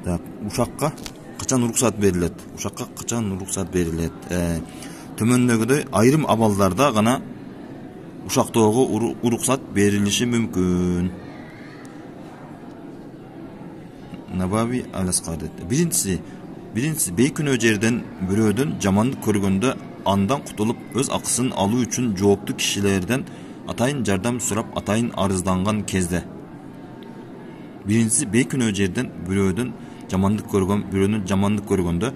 Так, ушакка качан уруксат берилет? Ушакка качан уруксат берилет? Төмөндөгүдөй айрым абалдарда гана ушактоого уруксат берилиши мүмкүн. Набави аласкадет. Биринчиси бейкүнөө жерден бирөөдөн жамандык көргөндө андан кутулуп өз акысын алуу үчүн жооптуу кишилерден атайын жардам сурап атайын арызданган кезде. Биринчиси бейкүнөө жерден бирөөдөн жамандык көргөндө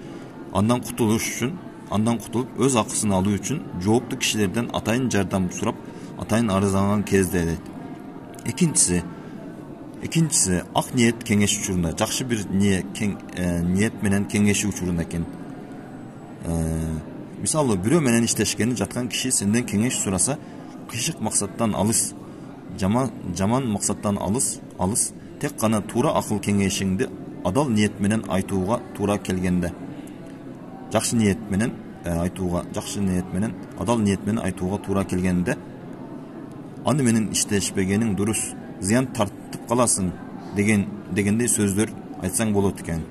андан кутулуп өз акысын алуу үчүн жооптуу кишилерден атайын жардам сурап атайын арызданган кезде дейт. Экинчиси ак ниет кеңеш учурунда, жакшы бир ниет менен кеңешүү учурунда экен. Мисалы, бирөө менен иштешкени жаткан киши сенден кеңеш сураса, кыйшык максаттан алыс, жаман максаттан алыс, тек гана туура акыл кеңешиңди адал ниет менен айтууга туура келгенде, жакшы ниет менен адал ниет менен айтууга туура келгенде, аны менен иштешпегениң дурус, зыян тартып каласың дегендей сөздөр айтсаң болот экен.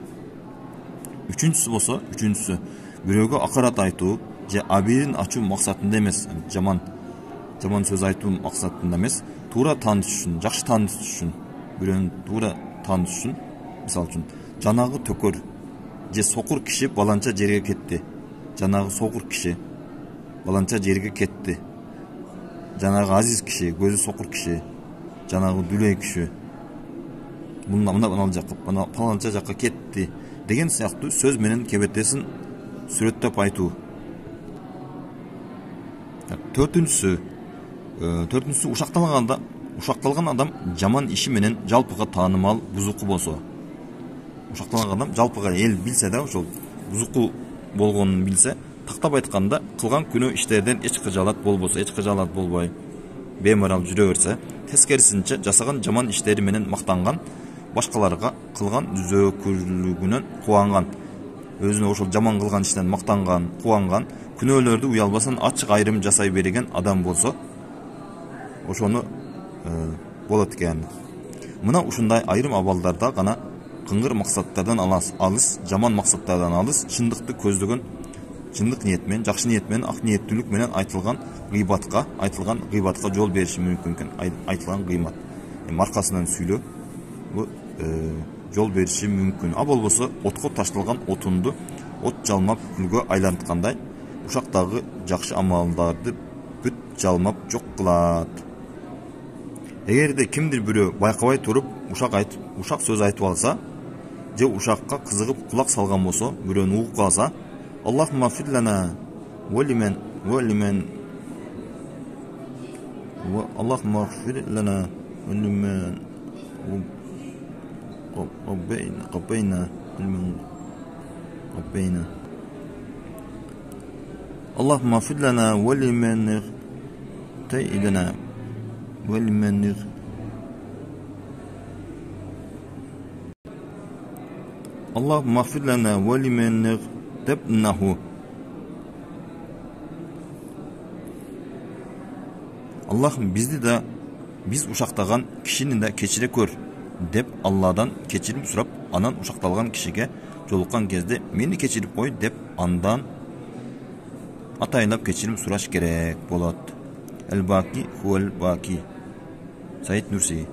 Үчүнчүсү бирөөгө акарат айтуу же абийирин ачуу максатында эмес, жаман сөз айтуу максатында эмес, туура таанытыш үчүн, жакшы таанытыш үчүн, бирөөнү туура таанытыш үчүн, мисалы үчүн, жанагы төкөр же сокур киши баланча жерге кетти. Жанагы азиз киши, көзү сокур киши, жанагы дүлей киши паланча жакка кетти деген сыяктуу сөз менен кебетесин сүрөттөп айтуу. Төртүнчүсү ушакталган адам жаман иши менен жалпыга таанымал бузуку болсо. Ушакталган адам жалпыга эл билсе да, ошол бузуку болгонун билсе, тактап айтканда кылган күнөө иштерден эч кыжаалат болбой, беймарал жүрө берсе, тескерисинче жасаган жаман иштери менен мактанган, башкаларга кылган зөөкүрлүгүнөн кубанган, өзүнө ошол жаман кылган иштен мактанган, кубанган, күнөөлөрдү уялбастан ачык айрым жасай берген адам болсо, ошону болот экен. Мына ушундай айрым абалдарда гана кыңгыр максаттардан алыс, жаман максаттардан алыс, чындыкты көздөгөн, чындык ниет менен, жакшы ниет менен, ак ниеттүүлүк менен айтылган гыйбатка жол бериши мүмкүн экен. Айтылган гыйбат, маркасынан сүйлөө, бу жол бериши мүмкүн. А болбосо отко ташталган отунду от жалмап күлгө айланткандай, ушактагы жакшы амалдарды бүт жалмап жок кылат. Эгерде кимдир бирөө байкабай туруп ушак сөз айтып алса, же ушакка кызыгып кулак салган болсо, бирөөнү угуп калса, Аллахумма фирлана валимен Allahumma ighfir lana liman qabbayna Allahumma ighfir lana liman taydana liman Allahumma ighfir lana liman tabnahu Allah'ım biz uşaktagан kişinin de keçire kör dep Allah'dan keçirip surap anan uşaktalgan kişiге жолуккан кезде meni keçirip koy dep andan ataylap keçirip suraş gerek bolat. El baki huvel baki. Said Nursi.